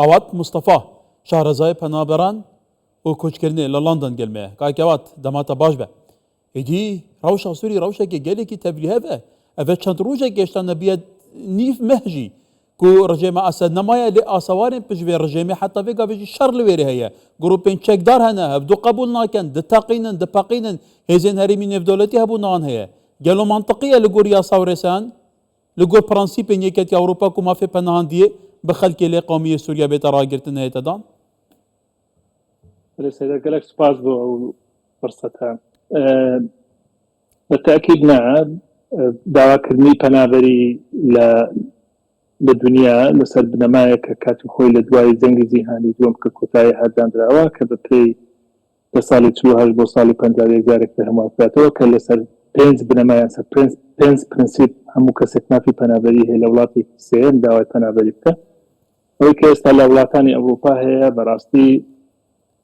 اوات مصطفى شهرزای پنابران و کوچکرنی لندن گلمه که اوات دماتا باش به ایدی روشا سوری روشا که گلی کی تبلیغه به اوه چند روزه گشتن بیاد نیف مهجی کو رژیم اسد نمایا لی آسوارن پجوی رژیم حتی وی گاوی شر لویری هیا گروپین چکدار هنه هبدو قبول ناکن دتاقینن دپاقینن هزین هریمی نف دولتی هبو نان هیا گلو منطقیه لگوریا ساورسان لگور پرانسیپ نیکت اوروپا کو مافی پناهان دیه بخلک لی قومی سوریا بیت راگرتن هیت دان رسالة قالك سباس بو فرصتها بالتأكيد نعم دعوة كرمي بنابري للدنيا لسر بنمايا كاتب خوي لدواي زنگ زيهاني دوم ككوتاي هادان دراوا كبكي لسالي تلوهاش بو سالي پنجاري زارك فهموا فاتوا كالسر بينز بنمايا سر بينز برنسيب همو كسكنا في بنابري هي لولاتي سيين دعوة بنابري بك ويكي استال لولاتاني أوروبا هي براستي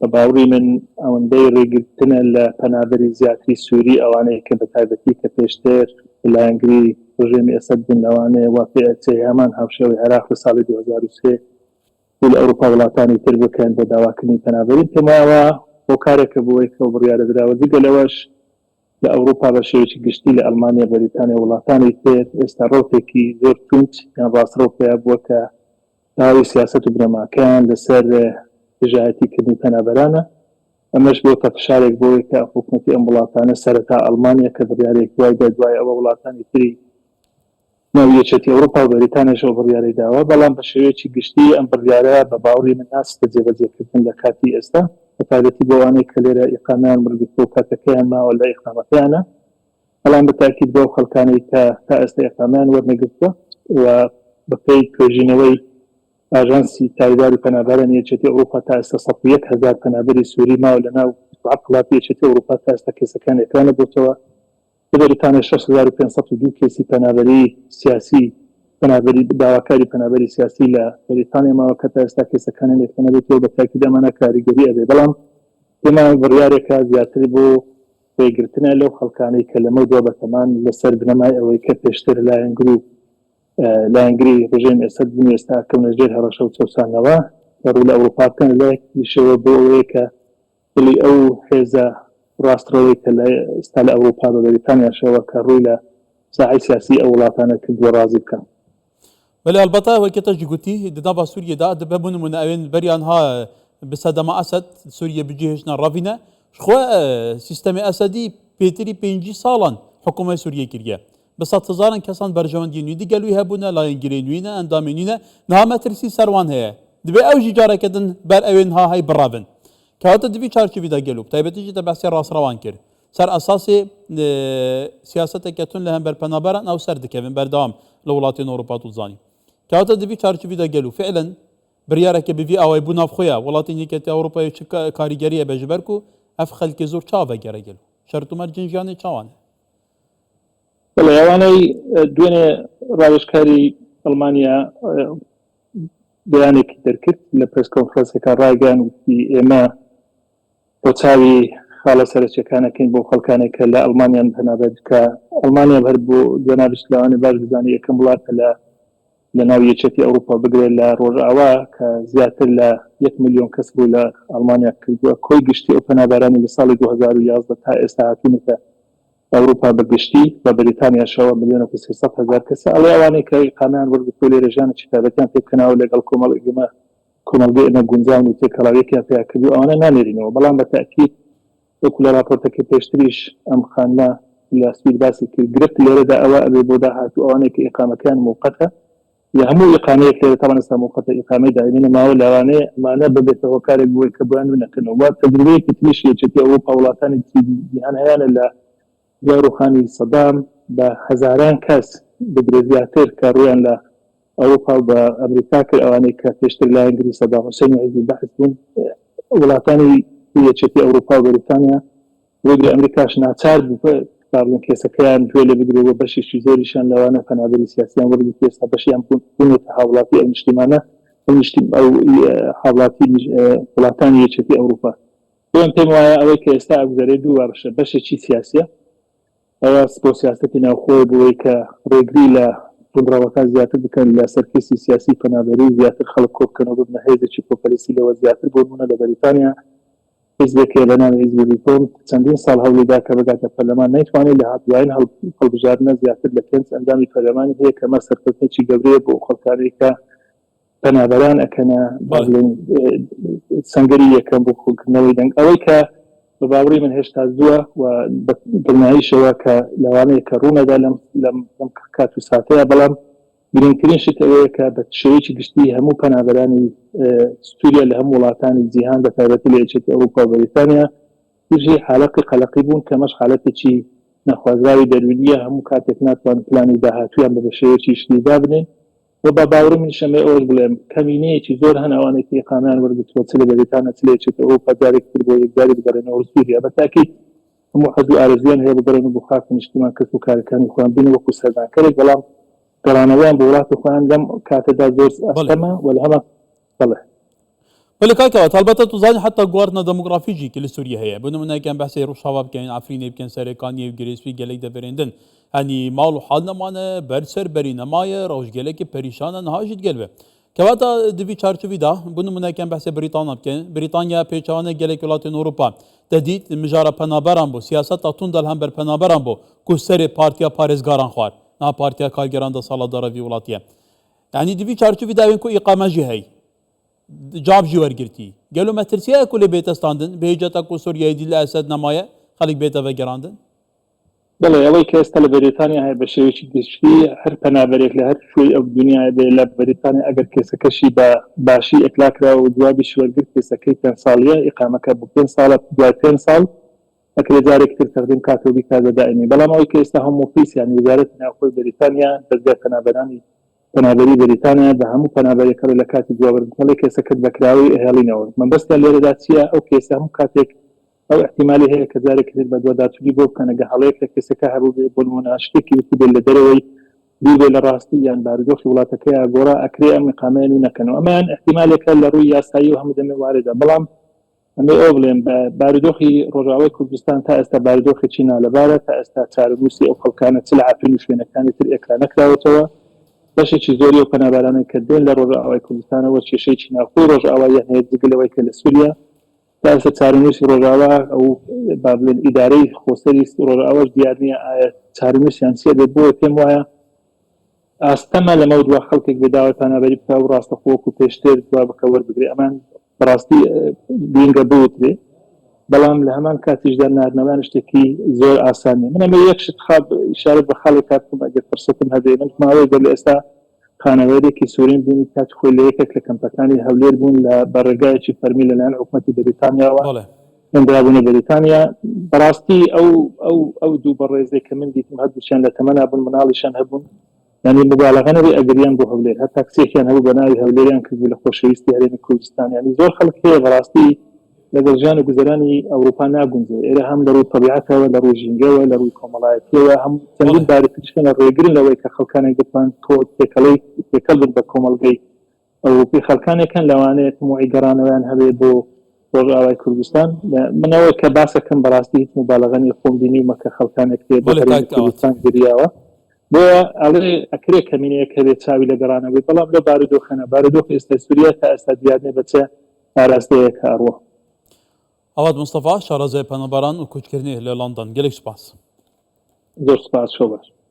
باوری من ئەوەندەی ڕێگرتنە لە پەنابەری زیاتری سووری ئەوانەیە کە بە تایبەتی کە پێشتر لایەنگری ڕژێمی ئەسەد بوون ئەوانەیە واقعەتێ هەمان هاوشێوەی عێراق لە ساڵی 2003 و لە ئەوروپا وڵاتانی تر بکەن بە داواکردنی پەنابەری پێمایەوە بۆ کارێکە بۆی کە بڕیارە درراوە جگە لەوەش لە ئەوروپا بە شێوەیەکی گشتی لە ئەڵمانیا بەریتانیا وڵاتانی تر ئێستا ڕۆپێکی زۆر تونج یان ڕاستڕۆپەیە بووە کە داوای سیاسەت و بنەماکان لەسەر بژایەتی کردنی پەنابەرانە ئەمەش بۆ تەفشارێک بۆی کە حکوومەتی ئەم وڵاتانە سەرەتا ئەڵمانیا کە بڕیارێک دوای دوای ئەوە وڵاتانی تری ناو یەکێتی ئەوروپا و بەریتانیاشەوە بڕیاری داوە بەڵام بە شێوەیەکی گشتی ئەم بڕیارە بە باوری من ناستە جێبەجێکردن لە کاتی ئێستا بە تایبەتی بۆ ئەوانەی کە لێرە ئیقامیان وەرگرتووە و کاتەکەیان ماوە لە ئیقامەکەیانە بەڵام بە تاکید بۆ خەڵکانەی کە تا ئێستا ئیقامیان وەرنەگرتووە و بەپێی توێژینەوەی ئاژانسی تایباری پەنابەرانی یەکێتی ئەوروپا تا ئێستا 101,000 پەنابەری سووری ماوە لەناو وڵاتی یەکێتی ئەوروپا تا ئێستا کێسەکان ئێکرانە بۆتەوە لە بەریتانیا 6,502 کێسی پەنابەری سیاسی پەنابەری داواکاری پەنابەری سیاسی لە بەریتانیا ماوە کە تا ئێستا کێسەکانیان ئێکرانە بێتەوە بە تاکید ئەمانە کاریگەری ئەبێ بەڵام پێمان بڕیارێکە زیاتر بۆ ڕێگرتنە لەو خەڵکانەی کە لەمە دووە بەتەمان لەسەر بنەمای ئەوەی کە پێشتر لایەنگری ڕژێم ئێسەد بوون ئێستا کەم لەژێر هەڕەشە و چەسانەوە ڕوو لە ئەوروپا بکەن لەشەوە بۆ ئەوەیە کە دڵی ئەو هێزە ڕاستڕەوەی کە ئێستا لە ئەوروپا بە بەریتانیاشەوە کە ڕووی لە ساحەی سیاسی ئەو وڵاتانە کردووە ڕازی بکەن بەڵێ ئەلبەتە وەک کە تەش گوتی دنا بە سووریەدا دەبێ بوون ئەوێن بەریانها بسەدەما ئەسەد سووریە بجێهێشتە ڕەڤینە خۆ سیستەمی ئەسەدی پێتری 5 ساڵان حکوومەت سووریە کردە بە 100,000 کەسان بەرژەوەندی نوێی دیگەلوی هەبوونە لایەنگیری نوێنە ئەندامی نوێنە نامەترسی سەروان هەیە دەبێ ئەوژی جارەکەدن بەر ئەوێن هاهای بڕابن کەواتە دەبی چارچوبیدا گەلوب تایبەتیشی تە بەسی ڕاستڕەوان کرد سەر ئەساسی سیاسەتێکەتون لە هەم بەرپەنابەران ئەو سەر دەکەوێن بەردەوام لە وڵاتی ئەوروپا توزانی کەواتە دەبی چارچوبیدا گەلوب فعلا بڕیارێکە بڤی ئەوەی بوو ناوخۆیە وڵاتی یەکێتی ئەوروپای کاریگەریە بەژبەرک و ئەف خەلکی زۆر چاوە گەرەگەل شەرت و مەرجین ژیانی چاوانە بەڵێ ئەوانەی دوێنێ ڕاوێژکاری ئەڵمانیا بەیانێکی دەرکرد لە پرس کۆنفرەنسێکە ڕایگەیان وتی ئێمە بۆ چاوی خاڵە سەرچیەکانەکەین بۆ خەڵکانێک کە لە ئەڵمانیان پەنابەر کە ئەڵمانیا هەر بۆ دوێناویست لەوانێ باش بزانێت یەکەم وڵاتە لە ناو یەکێتی ئەوروپا بگرێت لە ڕۆژئاوا کە زیاتر لە 1 ملیۆن کەس بوو لە ئەڵمانیا کردووە کۆی گشتی ئەو پەنابەرانی لە ساڵی 2011 تا ئێستا هاتوونەتە ئەوروپا بەگشتی بە بەریتانیاشەوە 1,300,000 کەس ئەڵێ ئەوانەی کە ئیقامیان وەرگرتووە لێرە ژیانە چیتابەتیان پێ بکەنەوە لەگەڵ کۆمەڵگەی ئەمە گونجاون و تێکەڵاویەکیان پێیا کردو ئەوانە نانێرینەوە بەڵام بە تاکید وەکو لە راپۆرتەکەی پێشتریش ئەم خانە لە سوید باسی کرد گرفت لێرەدا ئەوە ئەبێ بۆ داهاتوو ئەوانەی کە ئیقامەکان موقەتە یا هەموو ئیقامەیەک لێرە تاوان ئێستا موقەتە ئیقامەی دائیمینە ماوە لەوانەیە ئەمانە ببێتەوە کارێک بۆی کە بۆیان نەکەنەوە تەجروبەیەکی تریش یەکێتی ئەوروپا وڵاتانی جیهان هەیەە لە جاروخانی سەدام بە هەزاران کەس بگرێت زیاتر کە ڕویان لە ئەوروپا بە ئەمریکا کرد ئەوانەی کە پێشتر لایەنگری سەدام حوسێن عەزیز بەحث بوون وڵاتانی یەکێتی ئەوروپا و بەریتانیا وەک ئەمریکاش ناچار بوو بابن کێسەکەیان گوێ لێ بگرێەوە بەشێکی زۆریشان لەوانە پەنابەری سیاسییان وەرگرت ئێستا بەشیان بوونێتە هاوڵاتی ئەو نیشتیمانە ئەو هاوڵاتی وڵاتانی یەکێتی ئەوروپا بۆم پێم وایە ئەوەی کە ئێستا ئەگوزارێ دوو وابشە بەشێکی سیاسیە ئەوە بۆ سیاسەتی ناوخۆی بۆی کە ڕێگری لە ڕوودراوەکان زیاتر بکەن لە سەرکێسی سیاسی پەنابەری زیاتر خەڵک کۆ بکەنەوە ببنە هێزێکی کۆپەرسی لەوە زیاتر بۆ نمونە لە بەریتانیا حیزبێکێ بە ناوی حیزبی ریفۆرم چەندین ساڵ هەوڵیدا کە بگاتە پەرلەمان نەیتوانێت لە هاتووایین هەڵبژاردنە زیاتر لە پێنج ئەندامی پەرلەمانی هەیە کە ئەمە سەرکەوتنێکی گەورەیە بۆ خەڵکانی کە پەنابەران ئەکەنە سەنگەری یەکەم بۆ خۆکردنەوەی دەنگ ئەوەی کە بە باوەڕی من هێشتا زووە و دڵنیاییشەوە کە لەوانەیە کە ڕوونەدا لەم کات و ساتەیە بەڵام گرنگترین شت ئەوەیە کە بە شێوەیەکی گشتی هەموو پەنابەرانی سووریا لە هەموو وڵاتانی جیهان بە تایبەتی لە یەکێتی ئەوروپا و بەریتانیا تووشی حالەقی قەلەقی بوون کە مەش حالەتێکی نەخوازراوی دەرونیە هەموو کاتێک ناتوانن پلانی داهاتویان بە شێوەیەکی شتیدا بنێن و بە باوەڕی من شەمێ ئەوەش بڵێم کەمینەیەکی زۆر هەن ئەوانێکی ئیقامیان وەرگرتووە چ لە بەریتانیا چ لە یەکێتی ئەوروپا جارێک تر بۆ یەکجاری بگەڕێنەوە سووریا بە تاکید هەموو حەز و ئارەزویان هەیە بگەڕێن و بۆ خاکی نیشتمان کەس و کارەکانی خۆیان بینن وەکو سەردانکەرێک بەڵام گەڕانەوەیان بە وڵاتی خۆیان لەم کاتەدا زۆر ئەستەمە و لە هەمە بەڵێ بەڵێ کاکەوە البته تو زانی حتا گواردنە دەموگرافیجی کە لە سووریا هەیە بۆ نمونەیەکیان بەحسی ڕۆژاوا بکەین ئافرینێ بکەن سەرەکانی و گرێسپی گەلێک دەبرێندن هەنی ماڵ و حال نەمانە بەرسەر بەری نەمایە ڕۆژگەلێکی پەریشانە نەهاژیت گەلبێ کەواتە دوی چارچوویدا بۆ نمونەیەکیان بەحسی بریتانیا بکەین بریتانیا پێچوانە گەلێک وڵاتین ئەوروپا دەدیت مژارە پەنابەران بۆ سیاسەتا توندەل هەم بەر پەنابەران بۆ کو سەرێ پارتیا پارێزگاران خوارد نا پارتیا کارگەران دە ساڵە دەڕەوی وڵاتیە یعنی دوی چارچوویدا وێن کو ئیقامەژی هەی جابجی وەرگرتی گەلو مەترسیایە کو لێ بێتەستاندن بەهێجەتا کو سووریای دی لە ئەسەد نەمایە خەڵک بێتەوە گەڕاندن بەڵێ ئەوەی کە ئێستا لە بەریتانیا هەیە بە شێوەیەکی گشتی هەر پەنابەرێک لە هەر شوێی ئەو دنیای بێ لە بەریتانیا ئەگەر کێسەکەشی بە باشی ئەکلاکراوە و جوابیشی وەرگرت کێسەکەی پێنج ساڵیە ئیقامەکە بۆ 5 ساڵە دوای 5 ساڵ ئەکرێ جارێک تر تەقدیم کاتەوە بیکاتە دائیمی بەڵام ئەوەی کە ئێستا هەموو ئۆفیسیان وزارەتی ناوخۆی بەریتانیا دەستگای پەنابەری بەریتانیا بە هەموو پەنابەرێکە لە کاتی جوابوردنەوەی کێسەکەت بەکراوی ئەهێڵینەوە مەبەستیان لێرەدا چییە ئەو کێسە هەموو کاتێک ئەو احتیمالی هەیە کە جارێک بە دوواداچووی بۆ بکەنەگە هەڵەیەک لە کێسەکە هەبوو بێ بۆ نمونە شتێکی بێت لە دەرەوەی دووبێ لە ڕاستی یان بارودۆخی وڵاتەکەی گۆڕا ئەکرێ ئەم ئیقامەیان و نەکەنەوە ئەمان احتیمالێکە لە ڕووی یاسایی و هەموو دەمێ واردە بەڵام ئەمێ ئەو بڵێن بە بارودۆخی ڕۆژاوای کوردستان تا ئێستا بارودۆخێکی نالەبارە تا ئێستا چارەنووسی ئەو خەڵکانە چ لە عافرین و شوێنەکانی تر ئێکرا نەکراوەتەوە بەشێکی زۆری و پەنابەرانەی کە دێن لە ڕۆژاوای کوردستانەوە کێشەیەکی ناوخۆی ڕۆژاواییان هەیە جگەلەوەی کە لە سووریا تا ئێستا چارەنووسی ڕۆژاوا ئەو با بڵێن ئیدارەی خۆسەری ڕۆژاواش دیار نییە ئایا چارەنووسیان چیە بێت بۆ پێم وایە ئاستەمە لەمە دووە خەڵکێک بێداوای پەنابەری بکە و ڕاستەخۆوەک و پێشتر دوا بکە وەربگرێ ئەمان بەڕاستی گرنگە بوترێ بەڵام لە هەمان کاتیشدا ناردنەوەیان شتێکی زۆر ئاسانیە من ئەمە یەک شت ئیشارەت بە خاڵی کاتم ئەگەر فرسەتم هەبێ من ماوەی گەر لە ئێستا خانەوەیەکی سوورین بینی کاتی خۆی لە یەکێک لە کەمپەکانی هەولێر بوون لە بەڕێگایەکی فەرمی لەلایەن حکوومەتی بەریتانیاوە هێنرابوونە بەریتانیا بەڕاستی ئەو دوو بەڕێزەی کە من دیتم هەردووچیان لە تەمەنا بوون مناڵیشان هەبوون یعنی مبالغەنەوەی ئەگریان بۆ هەولێر هەتا کچێکیان هەبوو بە ناوی هەولێریان کردبوو لە خۆشەویستی هەرێمی کوردستان یعنی زۆر خەڵک هەیە بەڕاستی لەگەڵ ژیان و گوزەرانی ئەوروپا ناگونجێ ئێرە هەم لە ڕووی تەبیعەتەوە لە ڕووی ژینگەوە لە ڕووی کۆمەڵایەتیەوە هەم چەندین بارێکیشکەنە ڕێگرن لەوەی کە خەڵکانێک دەتوان تێکەڵ بن بە کۆمەڵگەی ئەوروپی خەڵکانێکن لەوانەیە تموعی گەڕانەوەیان هەبێ بۆ ڕۆژاوای کوردستان منەوە کە باسەکەم بەڕاستی هیچ مبالغەنی خۆم بینیمە کە خەڵکانێک تێ بە کوردستان گریاوە بۆ ئەڵێ ئەکرێ کەمینەیە کە بێت چاوی لە گەڕانەوەی بەڵام لە بارودۆخەنە بارودۆخ ئێستا سووریا تا ئێستا دیارنێ بەچە ئاراستەیە کاڕوە ئەوات مستەفا شارەزای پەنابەران و کوچکردنی لە لەندەن گەلێک سوپاس زۆر سوپاس شۆ باش